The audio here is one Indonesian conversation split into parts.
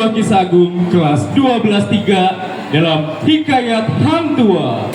Kisah Agung kelas 12-3 dalam Hikayat Hang Tua.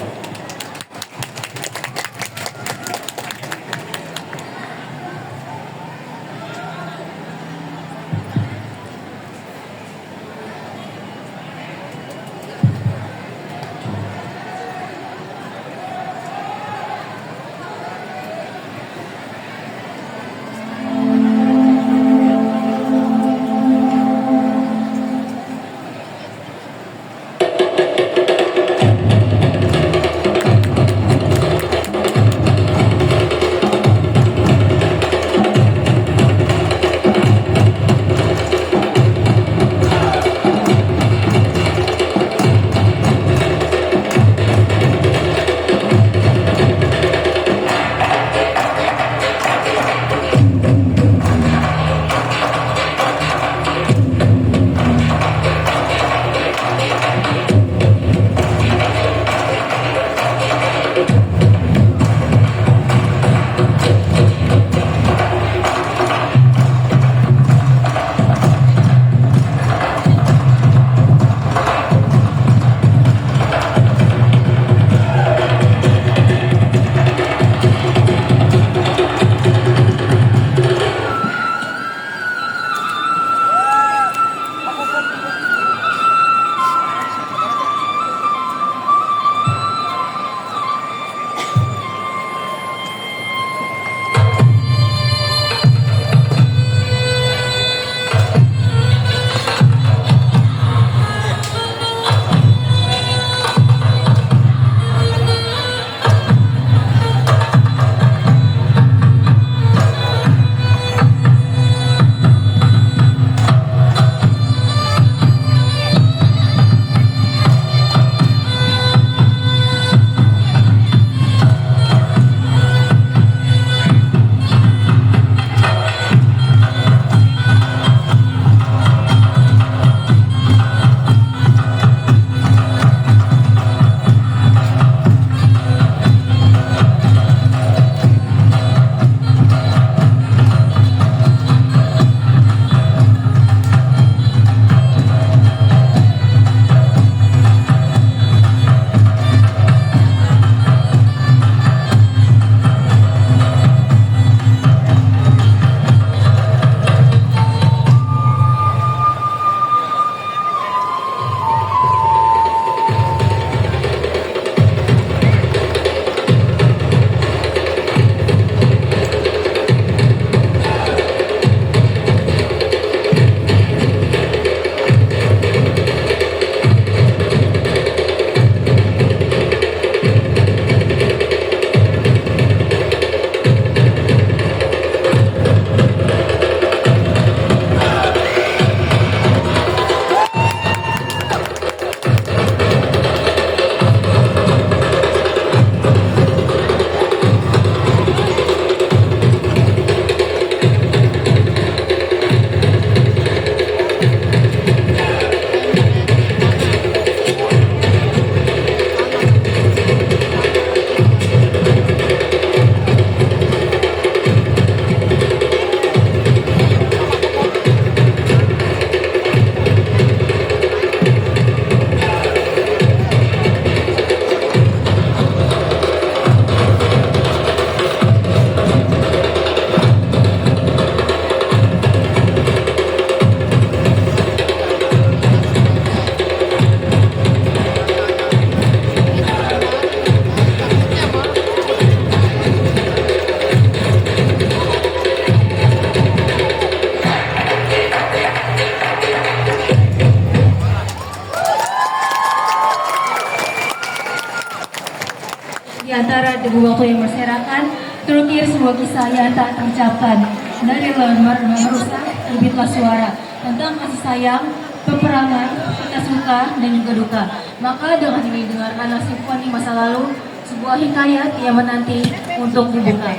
Di antara debu waktu yang berserakan, terukir sebuah kisah yang tak terucapkan. Dari lembar merusak, terbitlah suara tentang kasih sayang, peperangan, kita suka dan juga duka. Maka dengan ini dengarkanlah simfoni masa lalu, sebuah hikayat yang menanti untuk dibuka.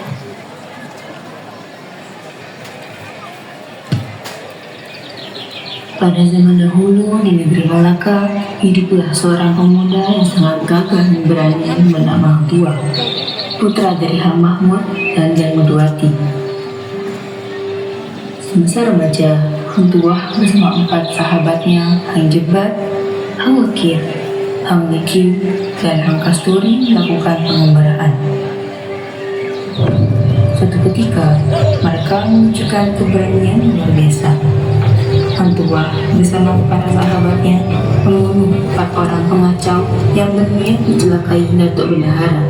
Pada zaman dahulu di negeri Malaka, hiduplah seorang pemuda yang sangat gagah dan berani bernama Hang Tua, putra dari Hang Mahmud dan Jan Muduwati. Semasa remaja, Hang Tuah bersama 4 sahabatnya, Hang Jebat, Hang Lekir, Hang Likiu, dan Hang Kasturi melakukan pengembaraan. Suatu ketika, mereka menunjukkan keberanian yang luar biasa. Hang Tuah bersama para sahabatnya membunuh 4 orang pengacau yang berniat mencelakai Datuk Bendahara.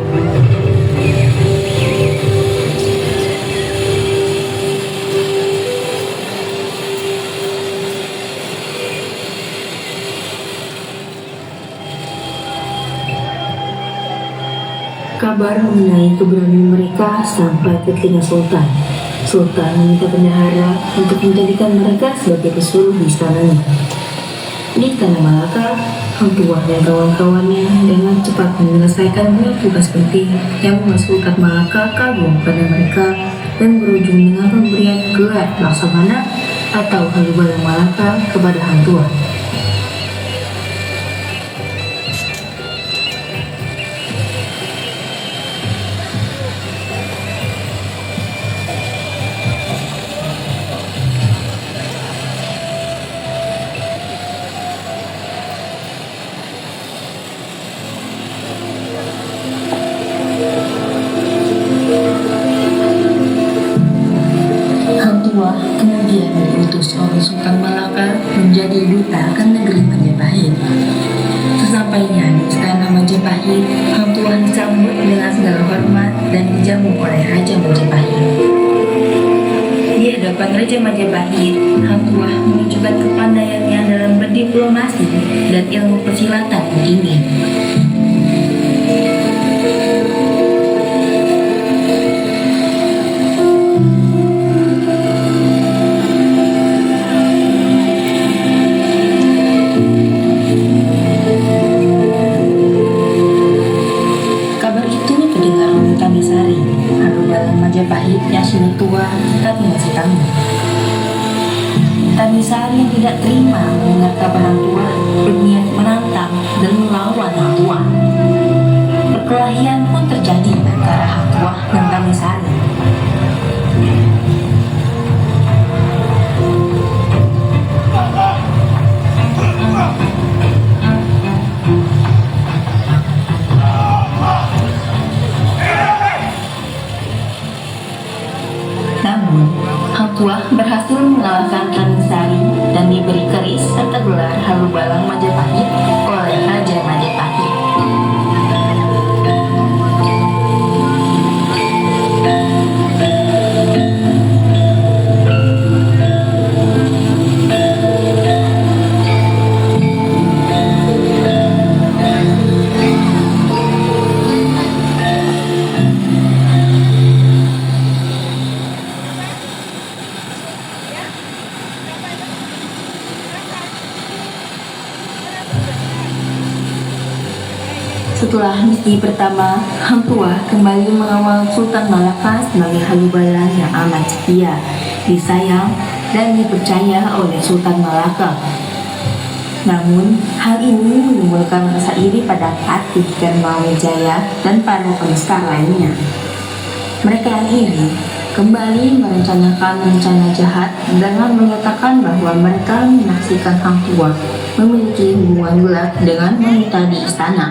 Kabar mengenai keberanian mereka sampai ke telinga Sultan. Sultan meminta bendahara untuk menjadikan mereka sebagai pesuruh di istananya. Di Tanah Malaka, Hang Tuah dan kawan-kawannya dengan cepat menyelesaikan banyak tugas penting yang membuat Sultan Malaka kagum pada mereka dan berujung dengan pemberian gelar Laksamana atau Halubala Malaka kepada Hang Tuah. Kemudian diutus oleh Sultan Malaka menjadi duta ke negeri Majapahit. Sesampainya di istana Majapahit, Hang Tuah disambut dengan segala hormat dan dijamu oleh Raja Majapahit. Di hadapan Raja Majapahit, Hang Tuah menunjukkan kepandaiannya dalam berdiplomasi dan ilmu persilatan yang tinggi. Majapahit yang sudah tua tapi masih tangguh. Tamisari yang tidak terima mendengar kabar Hang Tuah berniat menantang dan melawan Hang Tuah. Perkelahian pun terjadi antara Hang Tuah dan Tamisari. Namun, Hang Tuah berhasil mengalahkan Tamisari dan diberi keris serta gelar Halubalang Majapahit oleh Raja Majapahit. Setelah misi pertama, Hang Tuah kembali mengawal Sultan Malaka sebagai Halubala yang amat setia, disayang, dan dipercaya oleh Sultan Malaka. Namun, hal ini menimbulkan rasa iri pada Patih dan Mawijaya dan para pemestar lainnya. Mereka yang iri kembali merencanakan rencana jahat dengan menyatakan bahwa mereka menyaksikan Hang Tuah memiliki hubungan gelap dengan wanita di istana.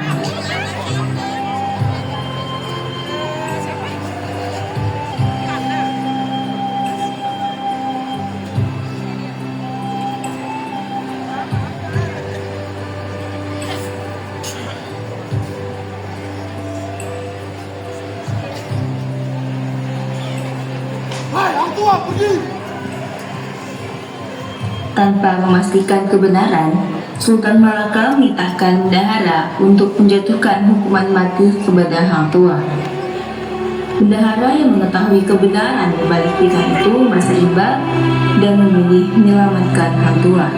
Tanpa memastikan kebenaran, Sultan Malaka menitahkan bendahara untuk menjatuhkan hukuman mati kepada Hang Tuah. Bendahara yang mengetahui kebenaran dibalik titah itu merasa iba dan memilih menyelamatkan Hang Tuah.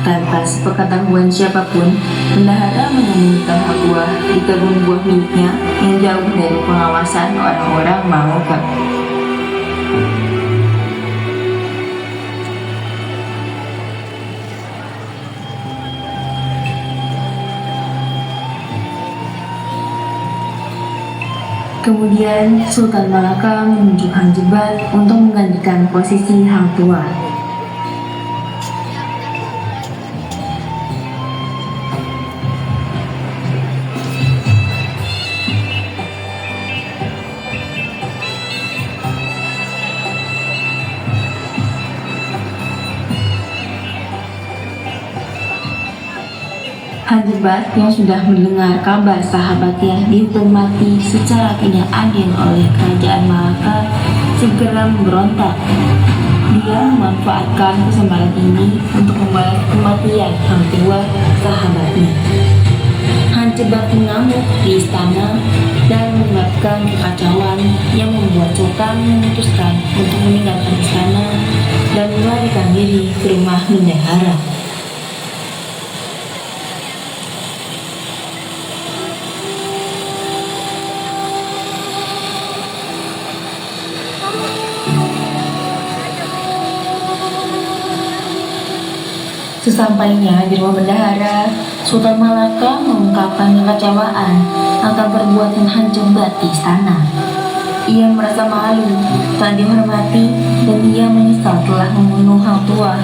Tanpa sepengetahuan siapapun, bendahara menyembunyikan Hang Tuah di kebun buah miliknya yang jauh dari pengawasan orang-orang Malaka. Kemudian Sultan Malaka menunjuk Hang Jebat untuk menggantikan posisi Hang Tuah. Hanjebat yang sudah mendengar kabar sahabatnya dihukum mati secara tidak adil oleh kerajaan Malaka segera memberontak. Dia memanfaatkan kesempatan ini untuk membalas kematian Hang Tuah sahabatnya. Hanjebat mengamuk di istana dan menyebabkan kekacauan yang membuat Sultan memutuskan untuk meninggalkan istana dan melarikan diri ke rumah bendahara. Sesampainya di rumah bendahara, Sultan Malaka mengungkapkan kekecewaan akan perbuatan Hanjebat di istana. Ia merasa malu, tak dihormati, dan ia menyesal telah membunuh Hang Tuah.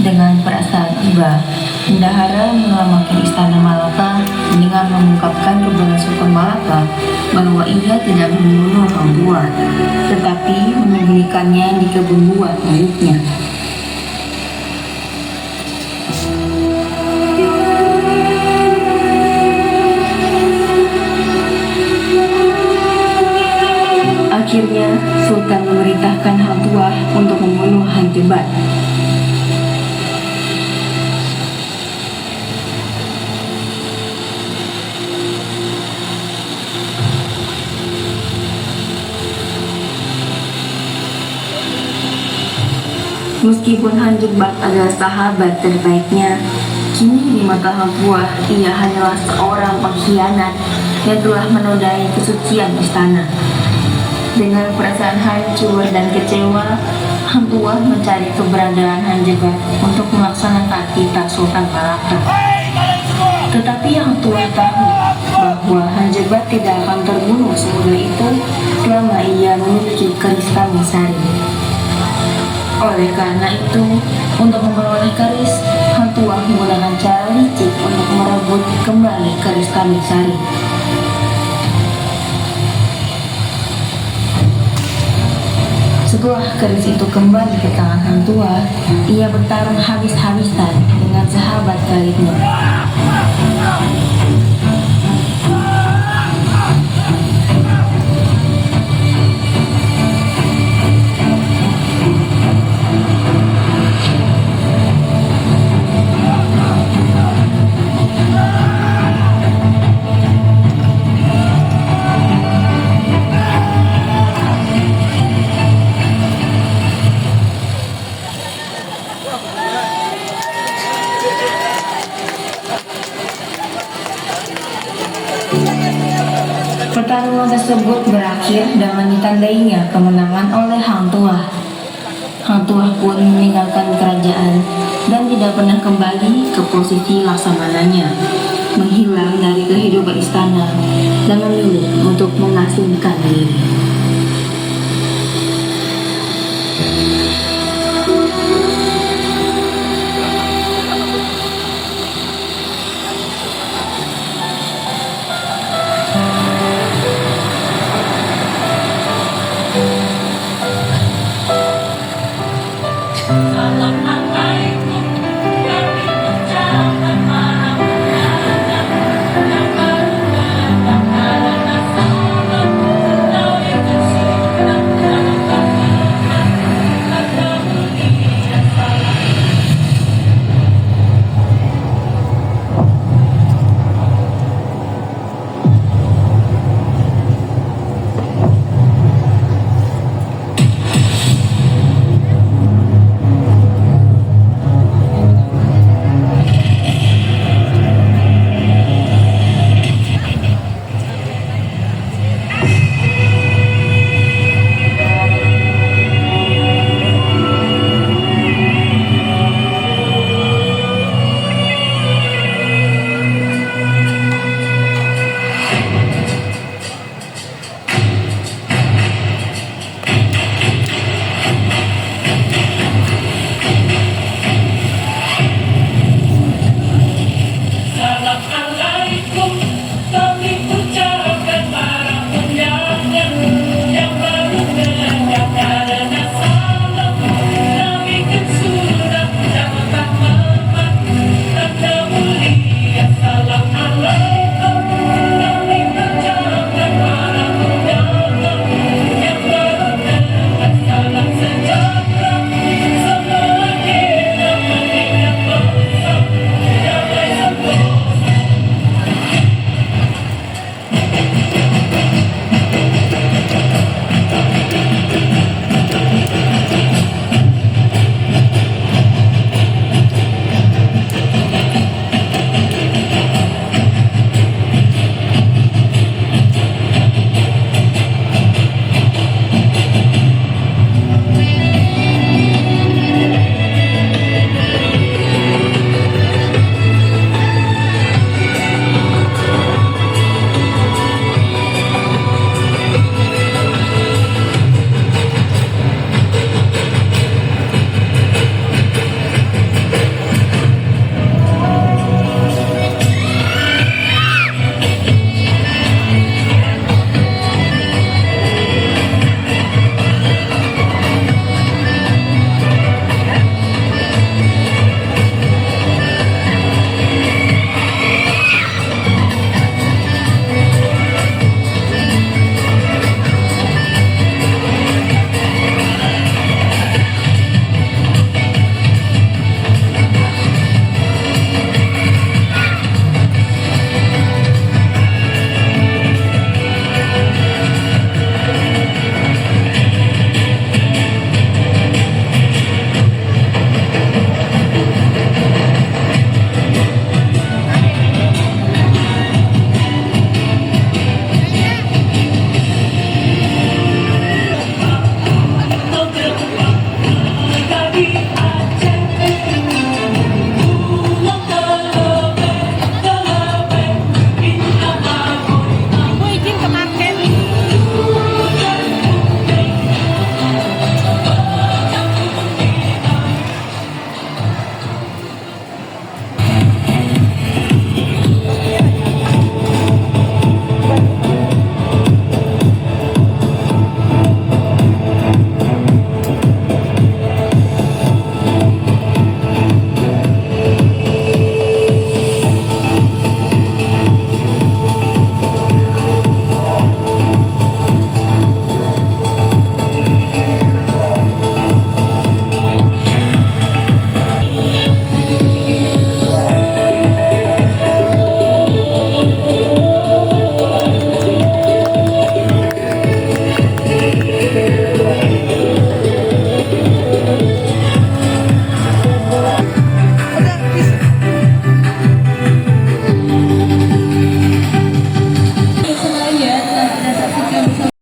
Dengan perasaan iba, bendahara menyelamatkan istana Malaka dengan mengungkapkan kepada Sultan Malaka bahwa ia tidak membunuh Hang Tuah, tetapi menyembunyikannya di kebun buah miliknya. Akhirnya, Sultan memerintahkan Hang Tuah untuk membunuh Hanjebat. Meskipun Hanjebat adalah sahabat terbaiknya, kini di mata Hang Tuah ia hanyalah seorang pengkhianat yang telah menodai kesucian istana. Dengan perasaan hancur dan kecewa, Hang Tuah mencari keberadaan Hanjebat untuk melaksanakan titah Sultan Malaka. Tetapi Hang Tuah tahu bahwa Hanjebat tidak akan terbunuh semudah itu selama ia memiliki keris Kamisari. Oleh karena itu, untuk memperoleh keris, Hang Tuah menggunakan cara licik untuk merebut kembali keris Kamisari. Setelah keris itu kembali ke tangan Hang Tuah, ia bertarung habis-habisan dengan sahabat karibnya. Pertarungan tersebut berakhir dengan ditandainya kemenangan oleh Hang Tuah. Hang Tuah pun meninggalkan kerajaan dan tidak pernah kembali ke posisi laksamananya, menghilang dari kehidupan istana dan memilih untuk mengasingkan diri.